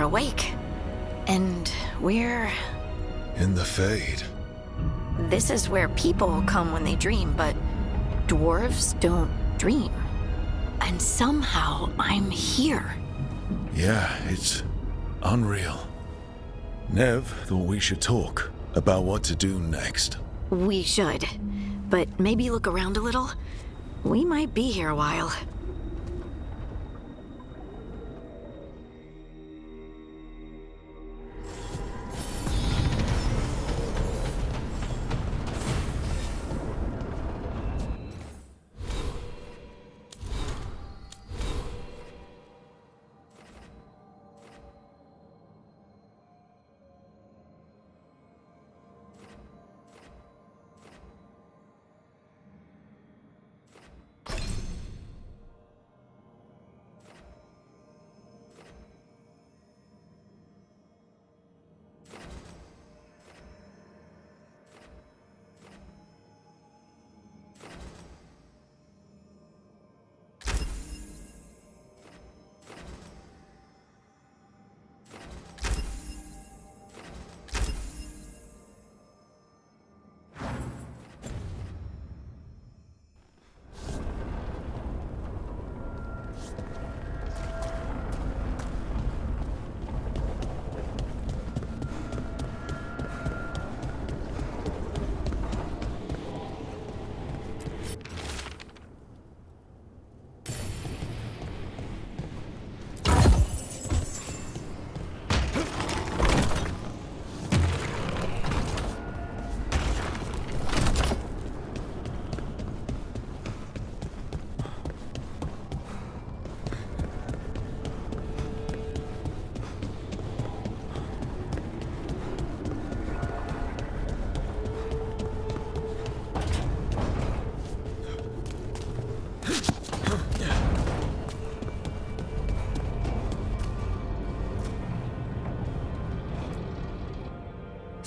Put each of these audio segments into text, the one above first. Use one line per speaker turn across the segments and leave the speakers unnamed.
We're awake. And we're...
in the Fade.
This is where people come when they dream, but dwarves don't dream. And somehow I'm here.
Yeah, it's unreal. Nev thought we should talk about what to do next.
We should. But maybe look around a little. We might be here a while.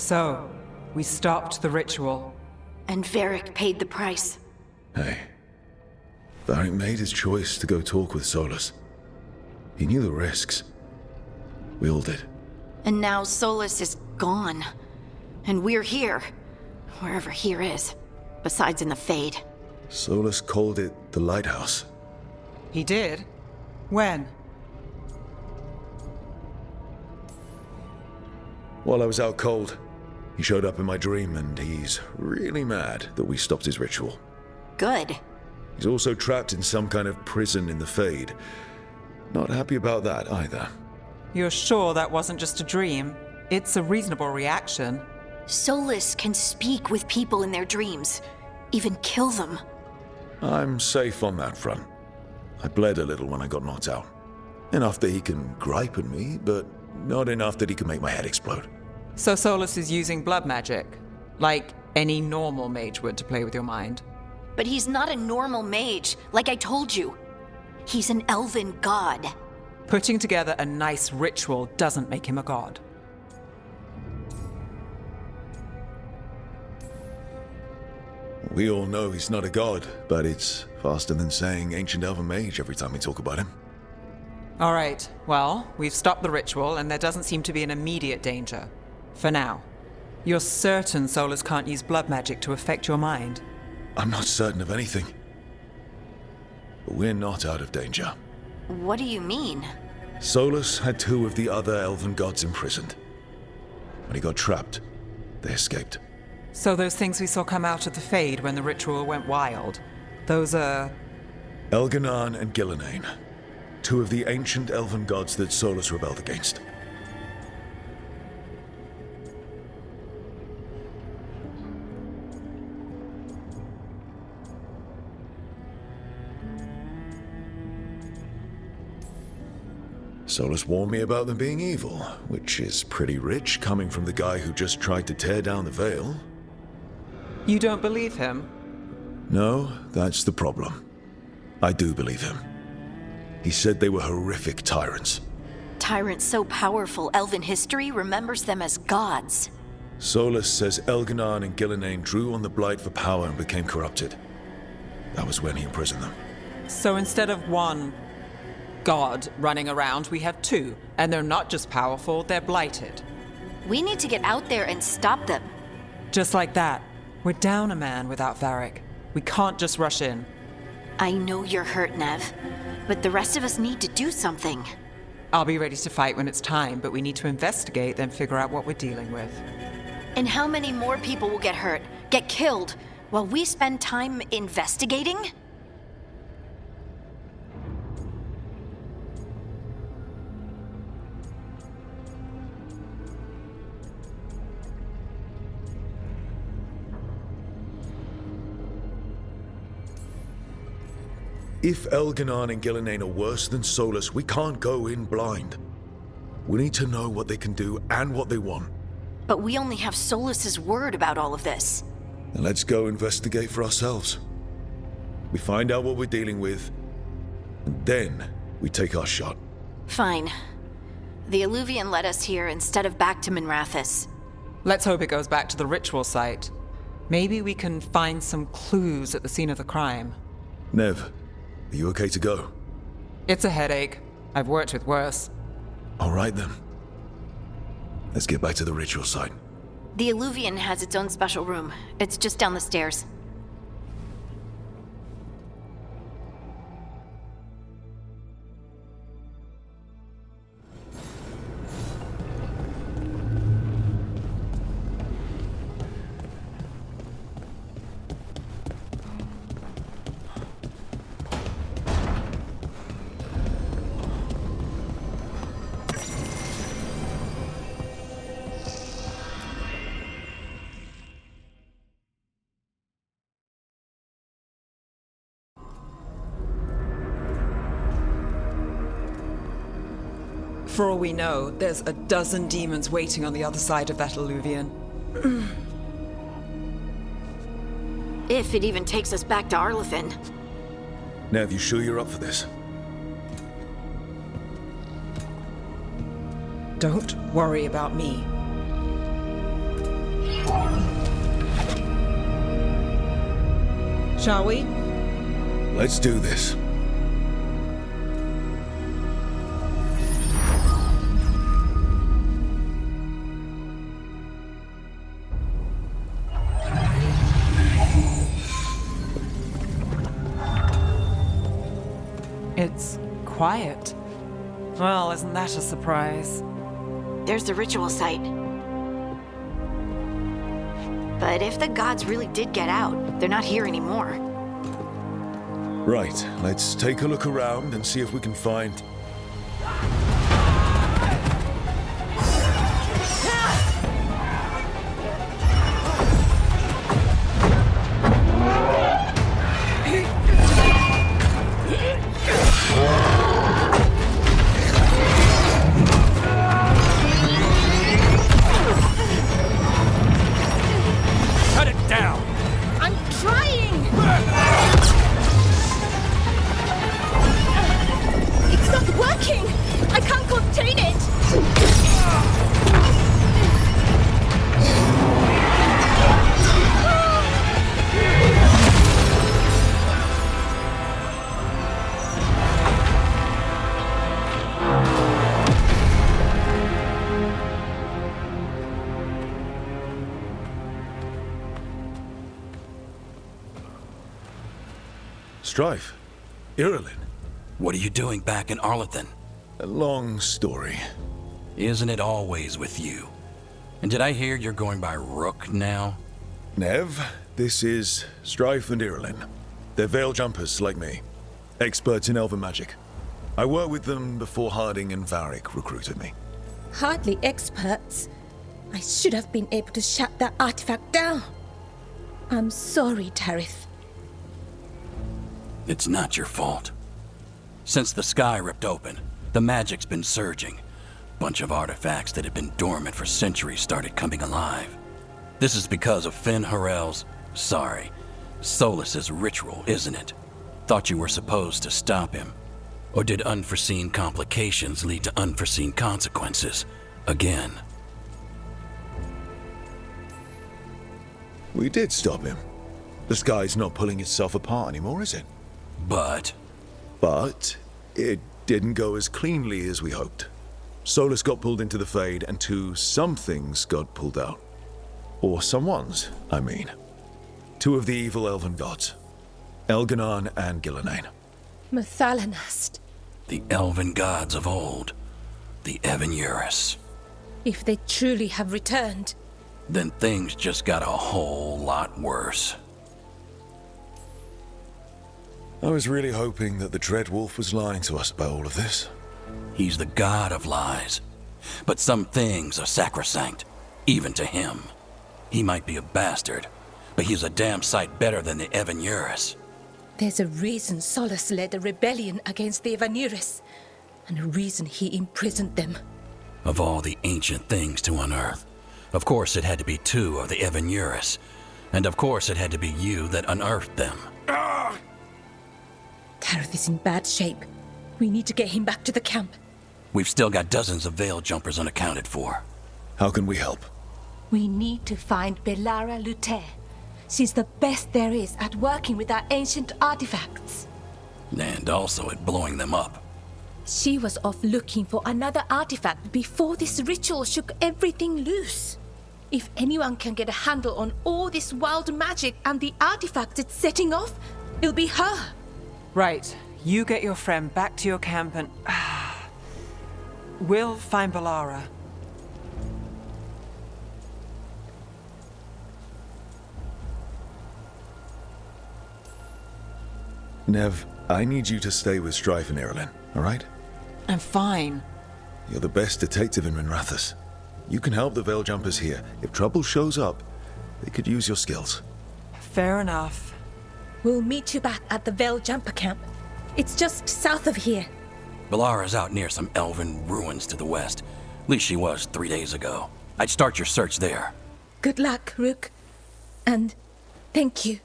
So, we stopped the ritual.
And Varric paid the price.
Hey. Varric made his choice to go talk with Solus. He knew the risks. We all did.
And now Solus is gone. And we're here. Wherever here is. Besides in the Fade.
Solus called it the Lighthouse.
He did? When?
While I was out cold, he showed up in my dream, and he's really mad that we stopped his ritual.
Good.
He's also trapped in some kind of prison in the Fade. Not happy about that either.
You're sure that wasn't just a dream? It's a reasonable reaction.
Solus can speak with people in their dreams. Even kill them.
I'm safe on that front. I bled a little when I got knocked out. Enough that he can gripe at me, but not enough that he can make my head explode.
So Solus is using blood magic, like any normal mage would to play with your mind.
But he's not a normal mage, like I told you. He's an elven god.
Putting together a nice ritual doesn't make him a god.
We all know he's not a god, but it's faster than saying ancient elven mage every time we talk about him.
All right, well, we've stopped the ritual and there doesn't seem to be an immediate danger. For now. You're certain Solus can't use blood magic to affect your mind?
I'm not certain of anything. But we're not out of danger.
What do you mean?
Solus had two of the other elven gods imprisoned. When he got trapped, they escaped.
So those things we saw come out of the Fade when the ritual went wild, those are...
Elganan and Gillenane. Two of the ancient elven gods that Solus rebelled against. Solus warned me about them being evil, which is pretty rich coming from the guy who just tried to tear down the veil.
You don't believe him?
No, that's the problem. I do believe him. He said they were horrific tyrants.
Tyrants so powerful, elven history remembers them as gods.
Solus says Elganan and Gillenane drew on the Blight for power and became corrupted. That was when he imprisoned them.
So instead of one god running around, we have two. And they're not just powerful, they're blighted.
We need to get out there and stop them.
Just like that. We're down a man without Varric. We can't just rush in.
I know you're hurt, Nev, but the rest of us need to do something.
I'll be ready to fight when it's time, but we need to investigate, then figure out what we're dealing with.
And how many more people will get hurt, get killed, while we spend time investigating?
If Elganon and Gillenane are worse than Solus, we can't go in blind. We need to know what they can do and what they want.
But we only have Solus's word about all of this.
And let's go investigate for ourselves. We find out what we're dealing with, and then we take our shot.
Fine. The Illuvian led us here instead of back to Minrathous.
Let's hope it goes back to the ritual site. Maybe we can find some clues at the scene of the crime.
Nev, are you okay to go?
It's a headache. I've worked with worse.
All right then. Let's get back to the ritual site.
The Illuvian has its own special room. It's just down the stairs.
For all we know, there's a dozen demons waiting on the other side of that Illuvian.
If it even takes us back to Arlethin.
Nev, you sure you're up for this?
Don't worry about me. Shall we?
Let's do this.
It's quiet. Well, isn't that a surprise?
There's the ritual site. But if the gods really did get out, they're not here anymore.
Right, let's take a look around and see if we can find...
Cut it down!
I'm trying! It's not working! I can't contain it!
Strife. Irulan.
What are you doing back in Arlethin?
A long story.
Isn't it always with you? And did I hear you're going by Rook now?
Nev, this is Strife and Irulan. They're veil jumpers like me. Experts in elven magic. I worked with them before Harding and Varric recruited me.
Hardly experts. I should have been able to shut that artifact down. I'm sorry, Tarith.
It's not your fault. Since the sky ripped open, the magic's been surging. Bunch of artifacts that had been dormant for centuries started coming alive. This is because of Finn Harel's, Solus's ritual, isn't it? Thought you were supposed to stop him. Or did unforeseen complications lead to unforeseen consequences? Again.
We did stop him. The sky's not pulling itself apart anymore, is it?
But
But it didn't go as cleanly as we hoped. Solus got pulled into the Fade, and two somethings got pulled out. Or someones, I mean. Two of the evil elven gods. Elganon and Gillenane.
Mathalanast.
The elven gods of old. The Evan-Eurus.
If they truly have returned.
Then things just got a whole lot worse.
I was really hoping that the Dread Wolf was lying to us about all of this.
He's the god of lies. But some things are sacrosanct, even to him. He might be a bastard, but he's a damn sight better than the Evan-Eurus.
There's a reason Solus led a rebellion against the Evan-Eurus, and a reason he imprisoned them.
Of all the ancient things to unearth, of course it had to be two of the Evan-Eurus, and of course it had to be you that unearthed them.
Tareth is in bad shape. We need to get him back to the camp.
We've still got dozens of veil jumpers unaccounted for.
How can we help?
We need to find Belara Luther. She's the best there is at working with our ancient artifacts.
And also at blowing them up.
She was off looking for another artifact before this ritual shook everything loose. If anyone can get a handle on all this wild magic and the artifacts it's setting off, it'll be her.
Right. You get your friend back to your camp and... we'll find Belara.
Nev, I need you to stay with Strife and Irulan, alright?
I'm fine.
You're the best detective in Minrathous. You can help the Veil Jumpers here. If trouble shows up, they could use your skills.
Fair enough.
We'll meet you back at the Veil Jumper camp. It's just south of here.
Belara's out near some elven ruins to the west. At least she was 3 days ago. I'd start your search there.
Good luck, Rook. And thank you.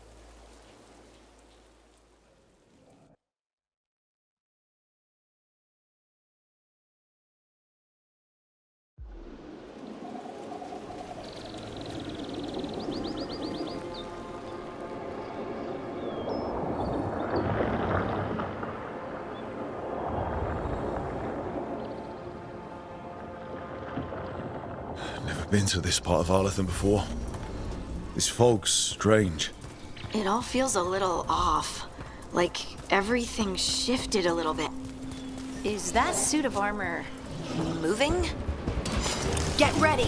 Been to this part of Arlathan before. This fog's strange.
It all feels a little off. Like everything shifted a little bit. Is that suit of armor moving? Get ready!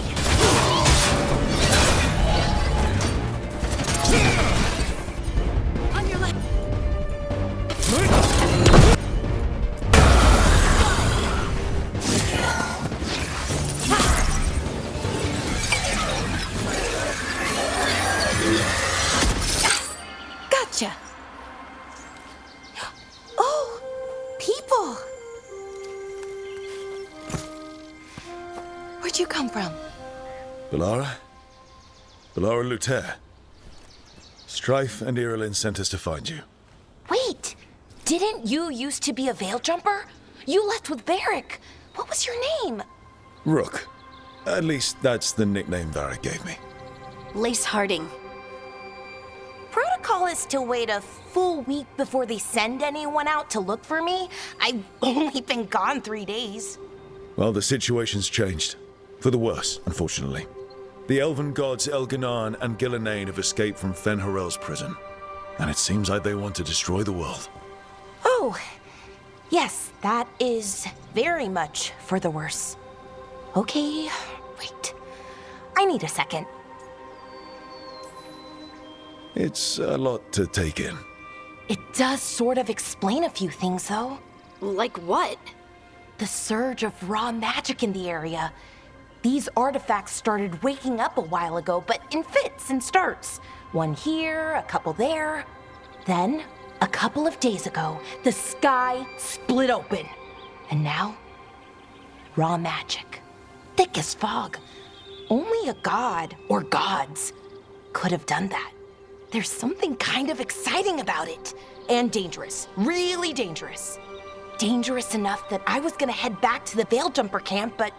On your left! Gotcha! Oh, people! Where'd you come from?
Belara? Belara Luther. Strife and Irulan sent us to find you.
Wait! Didn't you used to be a veil jumper? You left with Varric. What was your name?
Rook. At least that's the nickname Varric gave me.
Lace Harding.
Protocol is to wait a full week before they send anyone out to look for me. I've only been gone 3 days.
Well, the situation's changed. For the worse, unfortunately. The elven gods Elganon and Gillenane have escaped from Fen'Harel's prison. And it seems like they want to destroy the world.
Oh, yes, that is very much for the worse. Okay, wait. I need a second.
It's a lot to take in.
It does sort of explain a few things, though.
Like what?
The surge of raw magic in the area. These artifacts started waking up a while ago, but in fits and starts. One here, a couple there. Then, a couple of days ago, the sky split open. And now, raw magic. Thick as fog. Only a god, or gods, could have done that. There's something kind of exciting about it. And dangerous. Really dangerous. Dangerous enough that I was gonna head back to the Veil Jumper camp, but...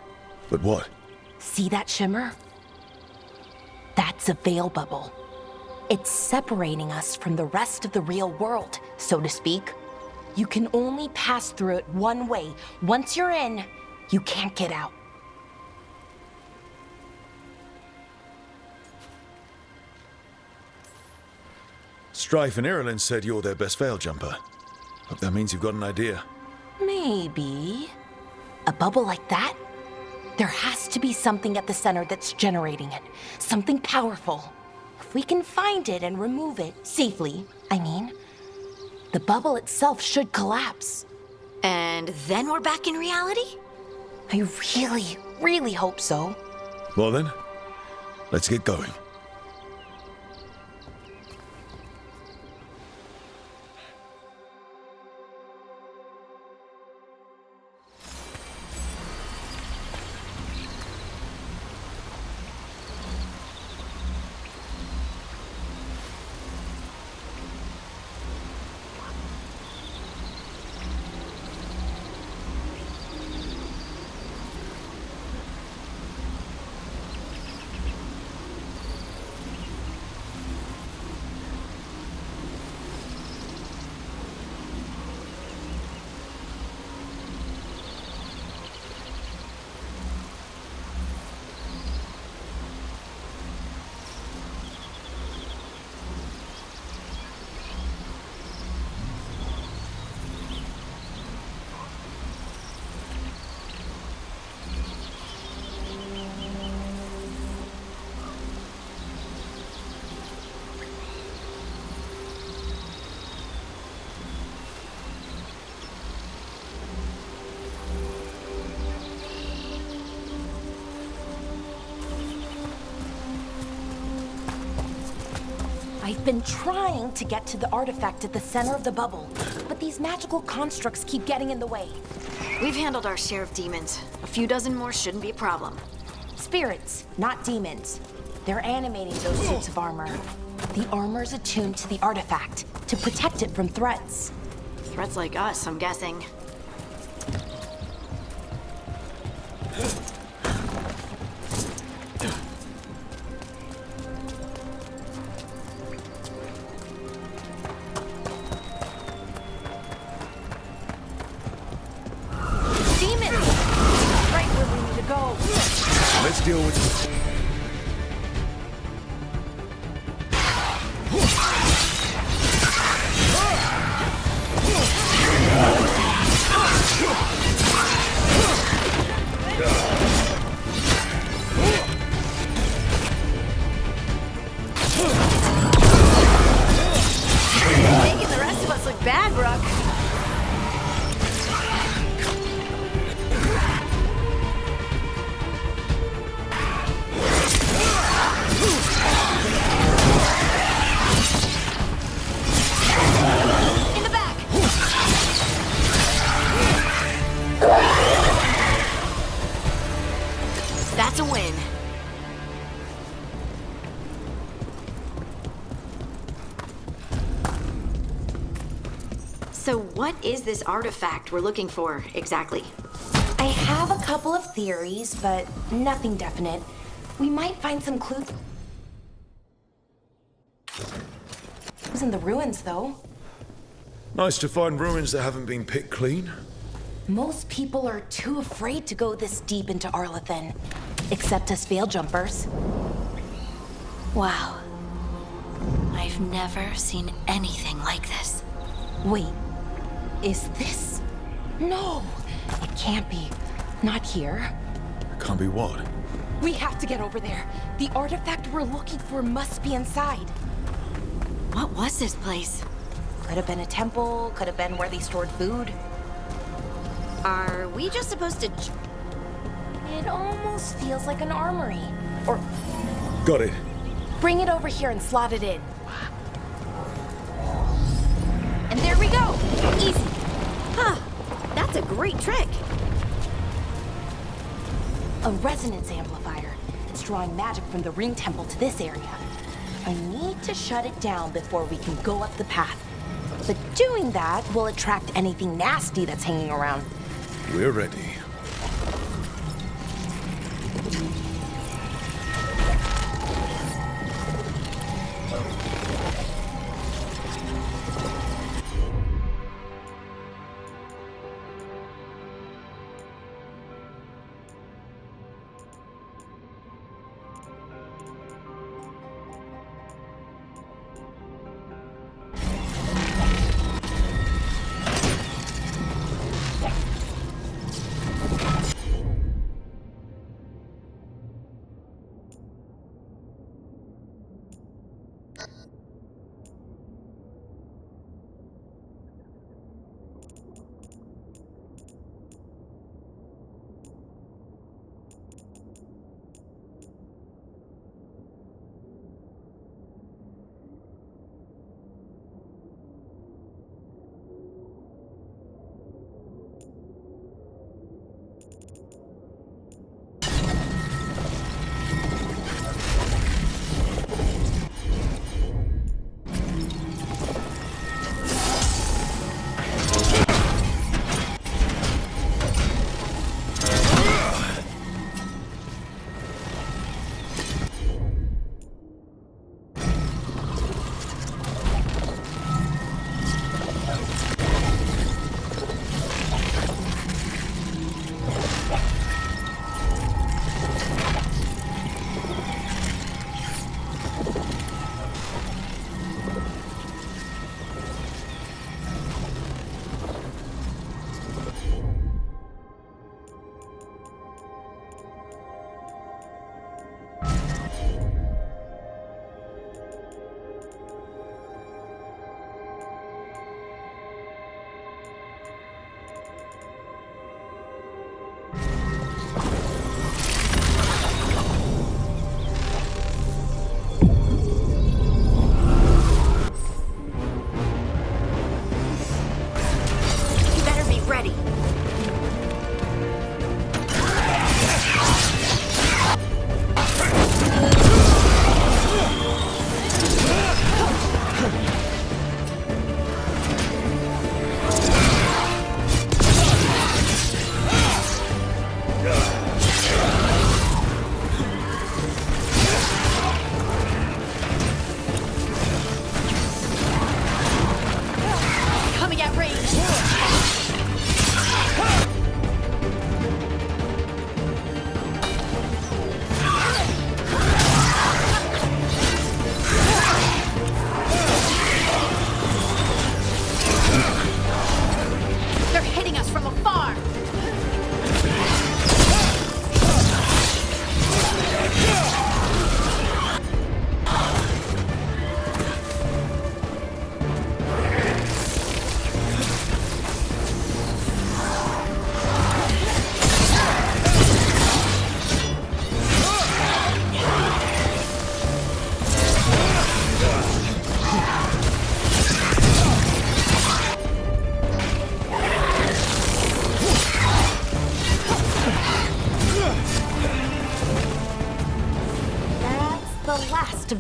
But what?
See that shimmer? That's a veil bubble. It's separating us from the rest of the real world, so to speak. You can only pass through it one way. Once you're in, you can't get out.
Strife and Ireland said you're their best veil jumper. Hope that means you've got an idea.
Maybe. A bubble like that? There has to be something at the center that's generating it. Something powerful. If we can find it and remove it, safely, I mean, the bubble itself should collapse.
And then we're back in reality?
I really, really hope so.
Well then, let's get going.
I've been trying to get to the artifact at the center of the bubble, but these magical constructs keep getting in the way.
We've handled our share of demons. A few dozen more shouldn't be a problem.
Spirits, not demons. They're animating those suits of armor. The armor's attuned to the artifact to protect it from threats.
Threats like us, I'm guessing.
Demons! Right where we need to go.
Let's deal with...
Making the rest of us look bad, Rook. In the back. That's a win. So what is this artifact we're looking for, exactly?
I have a couple of theories, but nothing definite. We might find some clues. It was in the ruins, though.
Nice to find ruins that haven't been picked clean.
Most people are too afraid to go this deep into Arlathan, except us veil jumpers.
Wow. I've never seen anything like this.
Wait, is this? No, it can't be. Not here.
Can't be what?
We have to get over there. The artifact we're looking for must be inside.
What was this place?
Could have been a temple, could have been where they stored food.
Are we just supposed to...
It almost feels like an armory. Or
Got it.
bring it over here and slot it in. And there we go! Easy.
Huh. That's a great trick.
A resonance amplifier. It's drawing magic from the ring temple to this area. I need to shut it down before we can go up the path. But doing that will attract anything nasty that's hanging around.
We're ready.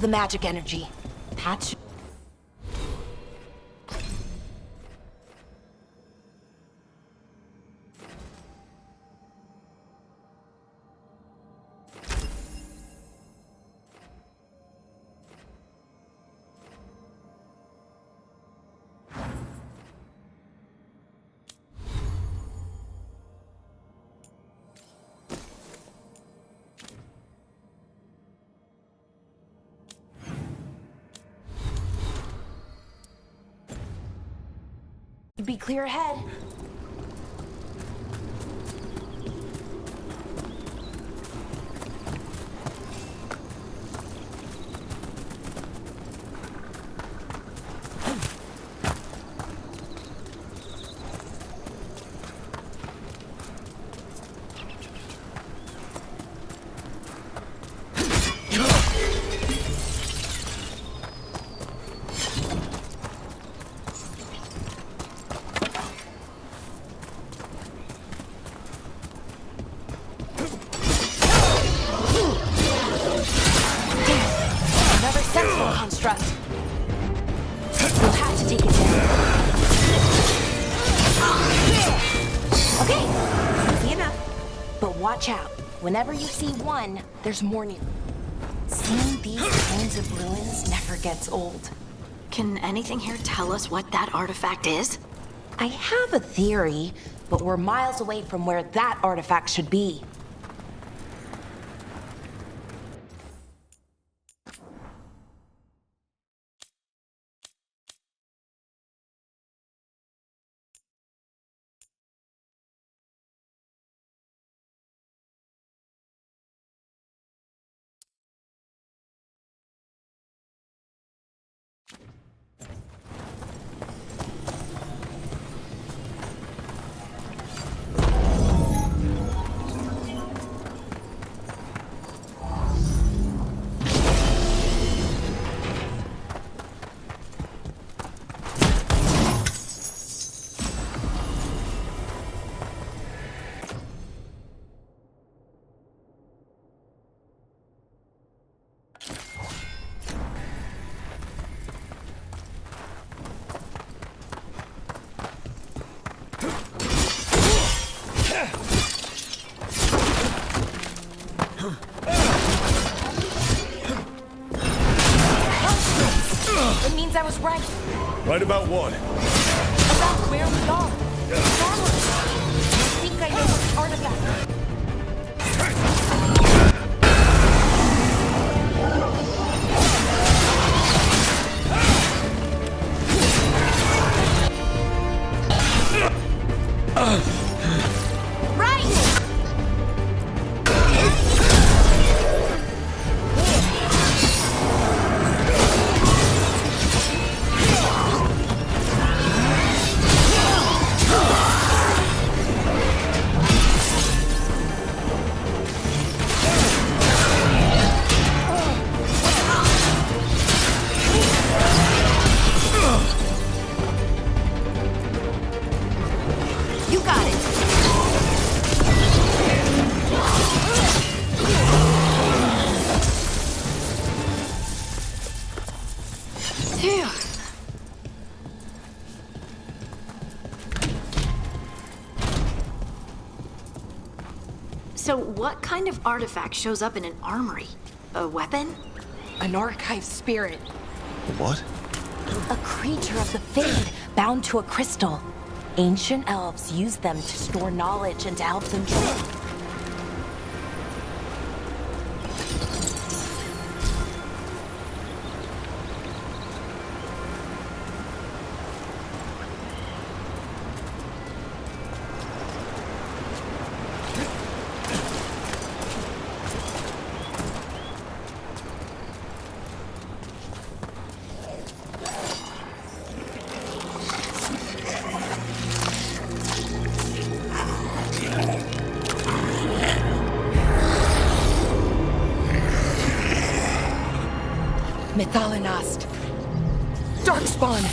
of the magic energy. That's... Be clear ahead. Sentinel construct. We'll have to take it down. Okay, easy enough. But watch out. Whenever you see one, there's more new. Seeing these kinds of ruins never gets old.
Can anything here tell us what that artifact is?
I have a theory, but we're miles away from where that artifact should be. It means I was right.
Right about what?
About where we are. Forward. I think I know what's artifact.
So what kind of artifact shows up in an armory? A weapon?
An archive spirit.
What?
A creature of the Fade, bound to a crystal. Ancient elves use them to store knowledge and to help them dream. Methalinast. Darkspawn.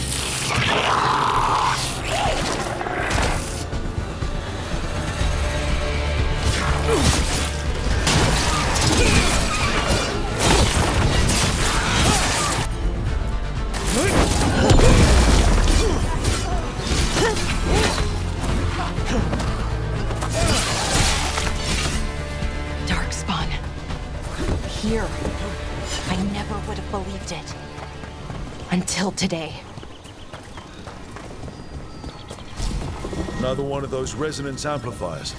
Until today.
Another one of those resonance amplifiers.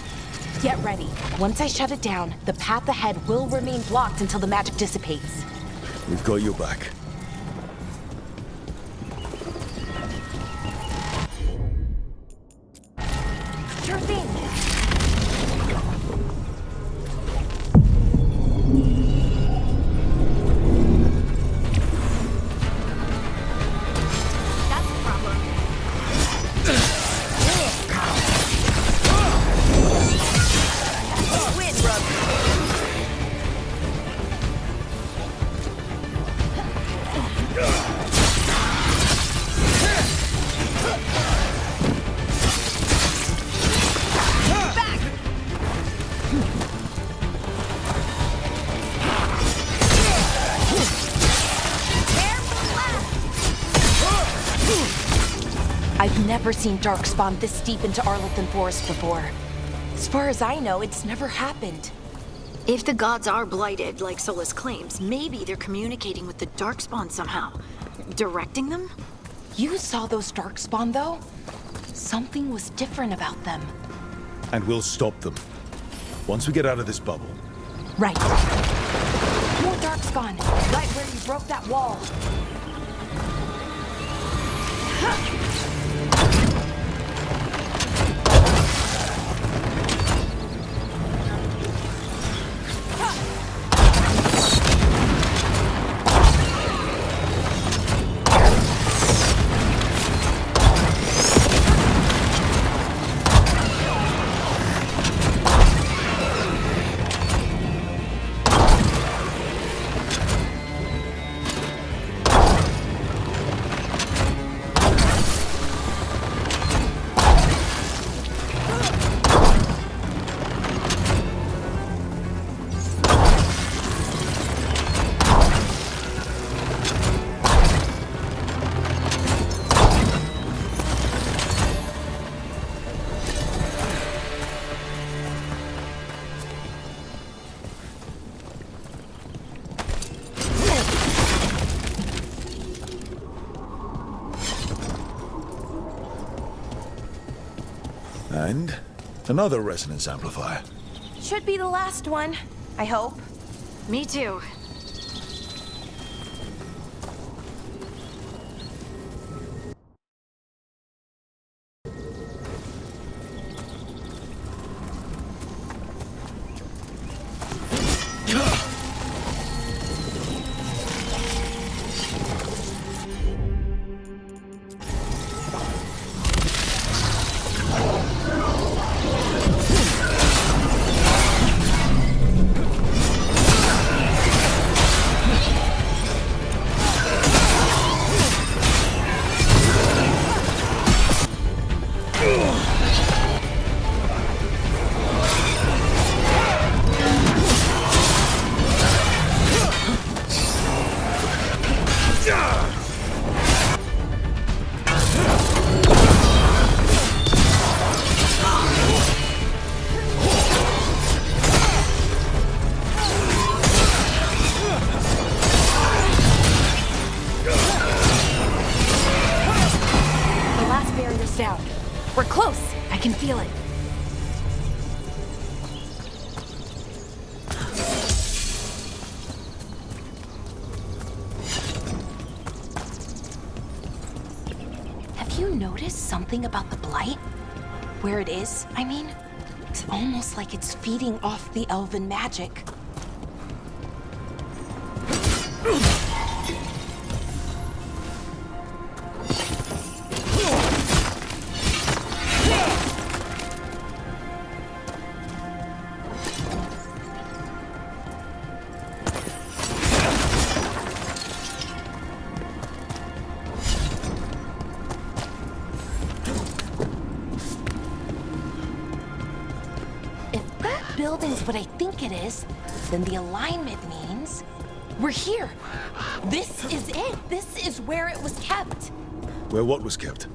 Get ready. Once I shut it down, the path ahead will remain blocked until the magic dissipates.
We've got your back.
Sure thing.
That's a problem. Win, brother.
I've never seen Darkspawn this deep into Arlington Forest before. As far as I know, it's never happened.
If the gods are blighted, like Solus claims, maybe they're communicating with the Darkspawn somehow. Directing them?
You saw those Darkspawn, though? Something was different about them.
And we'll stop them. Once we get out of this bubble.
Right. More Darkspawn, right where you broke that wall.
And another resonance amplifier.
Should be the last one, I hope.
Me too.
Down. We're close. I can feel it. Have you noticed something about the blight? Where it is, I mean? It's almost like it's feeding off the elven magic. Building's what I think it is, then the alignment means we're here. This is it. This is where it was kept.
Where what was kept?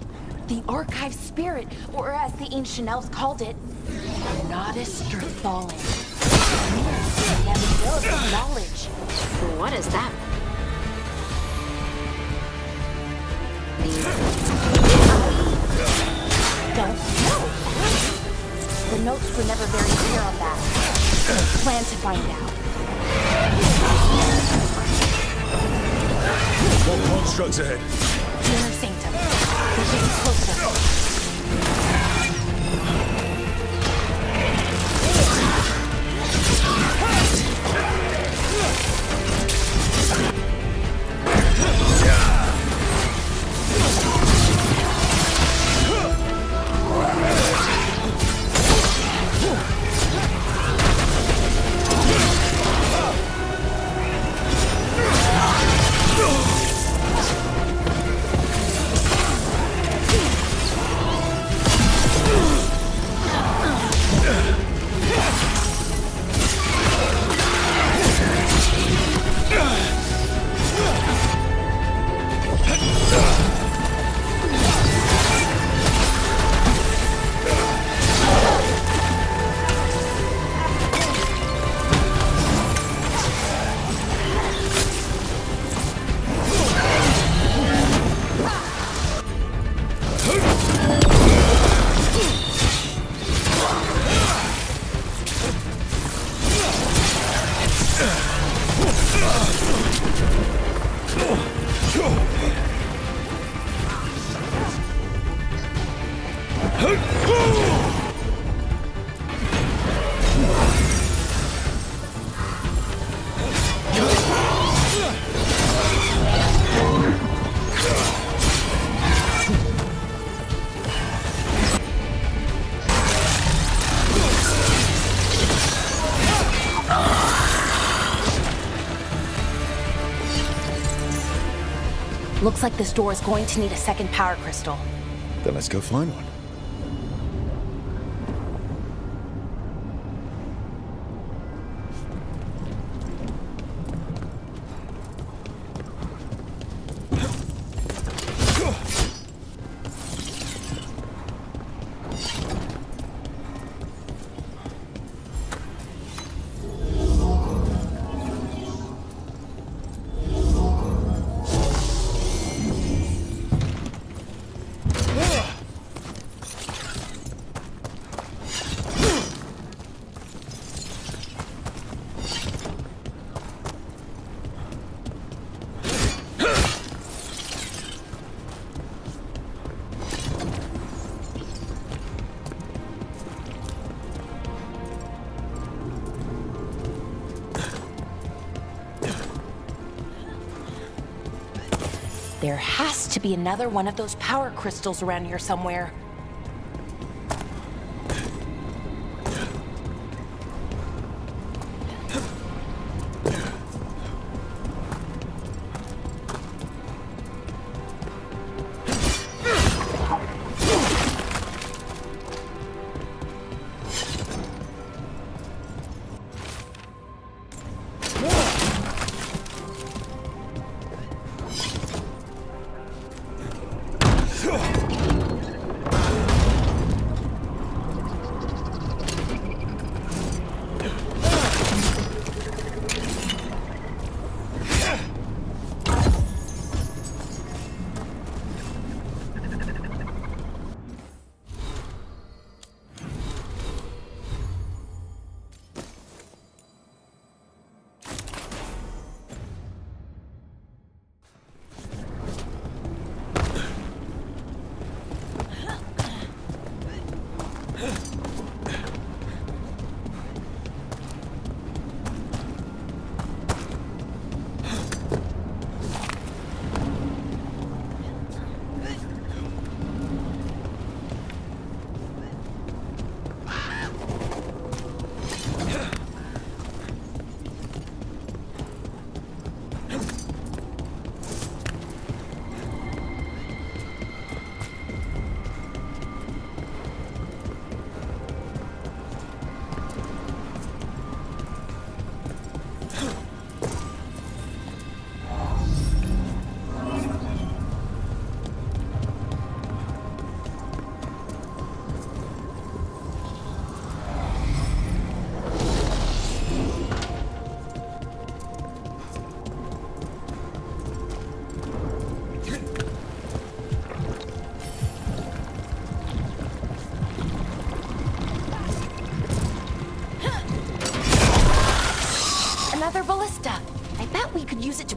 The archive spirit, or as the ancient elves called it, Natus Drathalin. The inevitability of knowledge.
What is that?
don't know. The notes were never very clear on that. Plan to find out.
What constructs ahead?
Inner Sanctum. They're getting closer. Looks like this door is going to need a second power crystal.
Then let's go find one.
There has to be another one of those power crystals around here somewhere.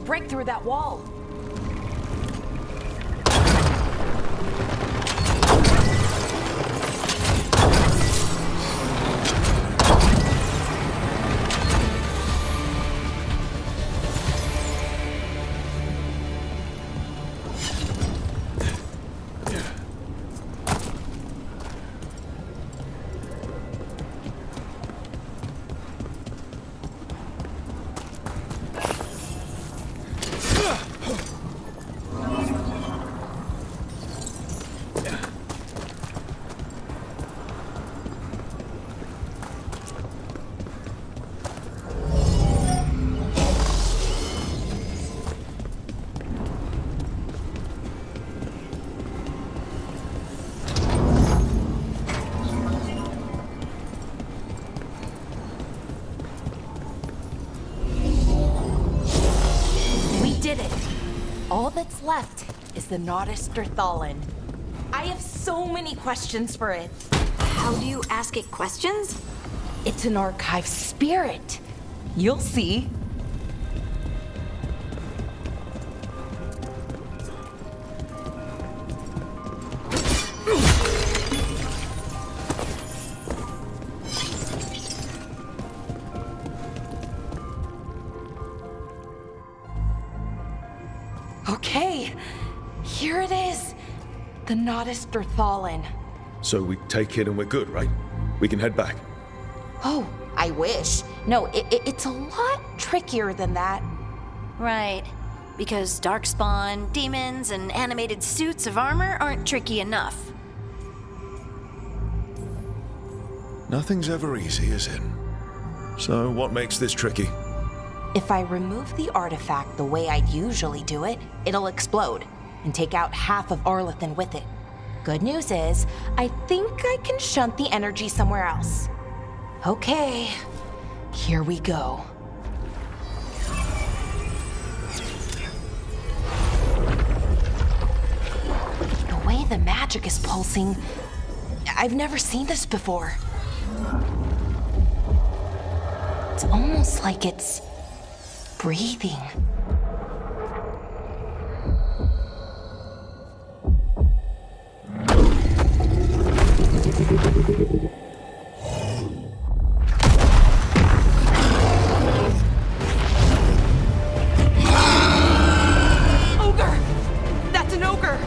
break through that wall. All that's left is the Naughtisterthallen. I have so many questions for it.
How do you ask it questions?
It's an archive spirit. You'll see. Okay, here it is. The Naughtisterthallen.
So we take it and we're good, right? We can head back.
Oh, I wish. No, it's a lot trickier than that.
Right. Because darkspawn, demons, and animated suits of armor aren't tricky enough.
Nothing's ever easy, is it? So what makes this tricky?
If I remove the artifact the way I'd usually do it, it'll explode and take out half of Arlethan with it. Good news is, I think I can shunt the energy somewhere else. Okay, here we go. The way the magic is pulsing, I've never seen this before. It's almost like it's breathing. Ogre! That's an ogre!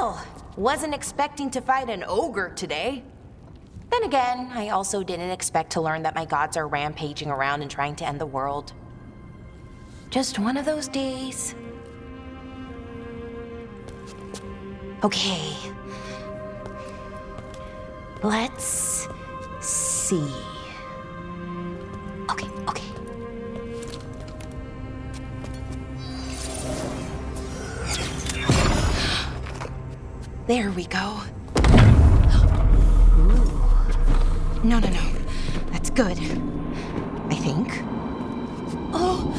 Well, wasn't expecting to fight an ogre today. Then again, I also didn't expect to learn that my gods are rampaging around and trying to end the world. Just one of those days. Okay. Let's see. Okay. There we go. Ooh. No. That's good. I think. Oh!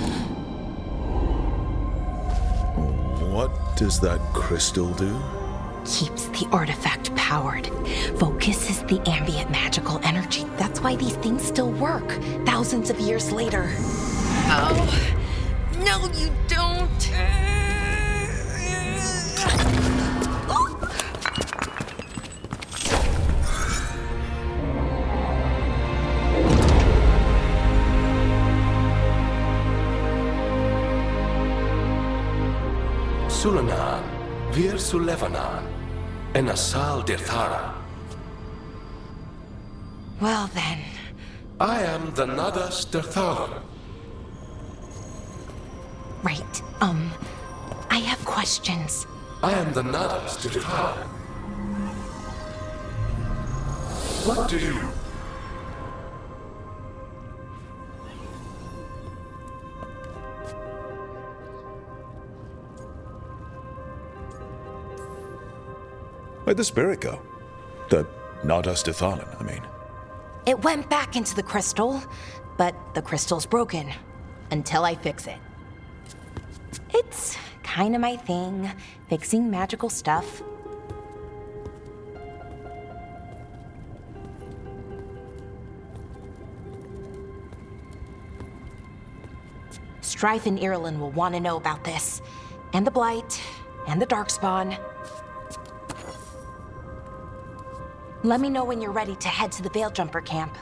What does that crystal do?
Keeps the artifact powered. Focuses the ambient magical energy. That's why these things still work, thousands of years later. Oh! No, you don't!
Sulanan, Vir Sulevanan, and Asal Dirthara.
Well then.
I am the Nadas Dirthara.
Right, I have questions.
I am the Nadas Dirthara. What do you...
Where'd the spirit go? The Nadas Dithalan, I mean.
It went back into the crystal, but the crystal's broken. Until I fix it. It's kinda my thing, fixing magical stuff. Strife and Ireland will want to know about this. And the Blight, and the Darkspawn. Let me know when you're ready to head to the Veil Jumper camp.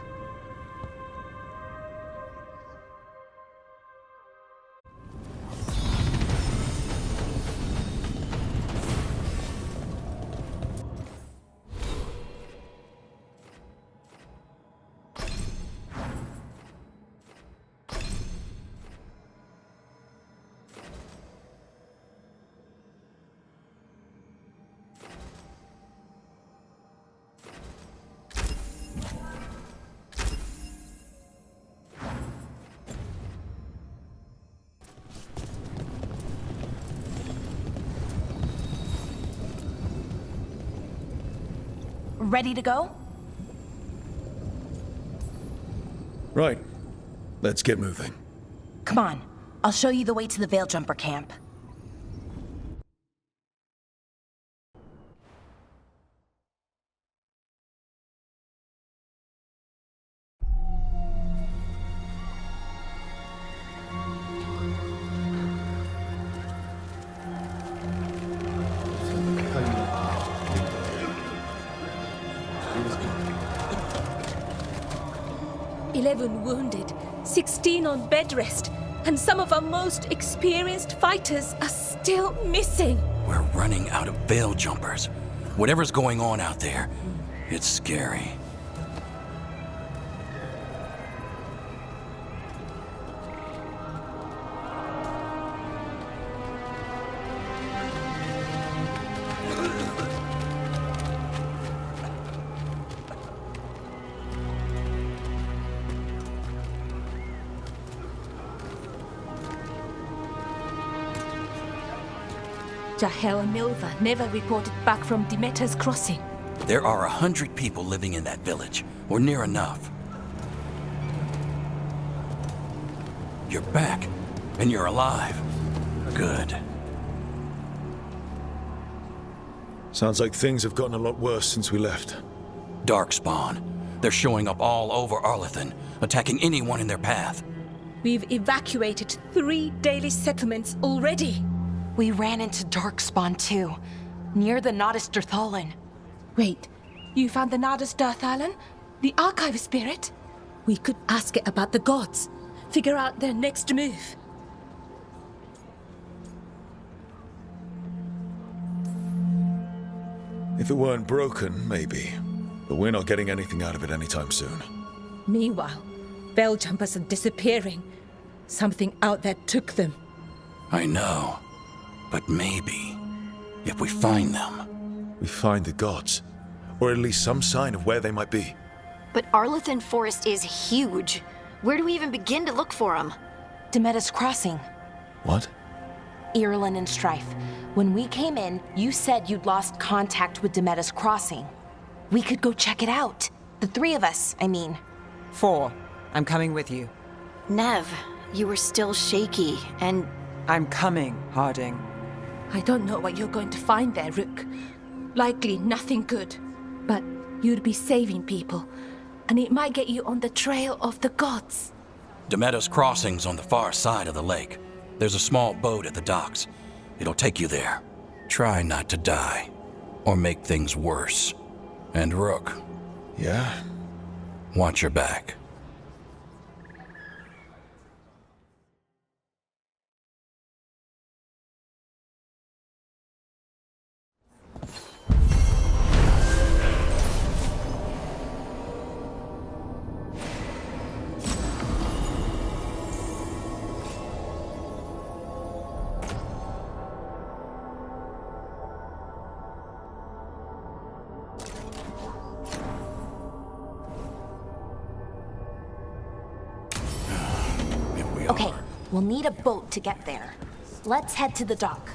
Ready to go?
Right. Let's get moving.
Come on, I'll show you the way to the Veil Jumper camp.
Wounded, 16 on bed rest, and some of our most experienced fighters are still missing.
We're running out of Veil Jumpers. Whatever's going on out there, it's scary.
Jahel and Milva never reported back from Demeter's crossing.
There are 100 people living in that village, or near enough. You're back, and you're alive. Good.
Sounds like things have gotten a lot worse since we left.
Darkspawn. They're showing up all over Arlethan, attacking anyone in their path.
We've evacuated 3 daily settlements already.
We ran into Darkspawn too, near the Nadas Dirthalan.
Wait, you found the Nadas Dirthalan? The archive spirit? We could ask it about the gods. Figure out their next move.
If it weren't broken, maybe. But we're not getting anything out of it anytime soon.
Meanwhile, veil jumpers are disappearing. Something out there took them.
I know. But maybe, if we find them...
We find the gods. Or at least some sign of where they might be.
But Arlathan Forest is huge. Where do we even begin to look for them?
Demeda's Crossing.
What?
Irulan and Strife. When we came in, you said you'd lost contact with Demeda's Crossing. We could go check it out. The three of us, I mean.
4. I'm coming with you.
Nev, you were still shaky, and
I'm coming, Harding.
I don't know what you're going to find there, Rook. Likely nothing good. But you'd be saving people, and it might get you on the trail of the gods.
Demeda's Crossing's on the far side of the lake. There's a small boat at the docks. It'll take you there. Try not to die, or make things worse. And Rook,
Yeah?
watch your back.
Okay, we'll need a boat to get there. Let's head to the dock.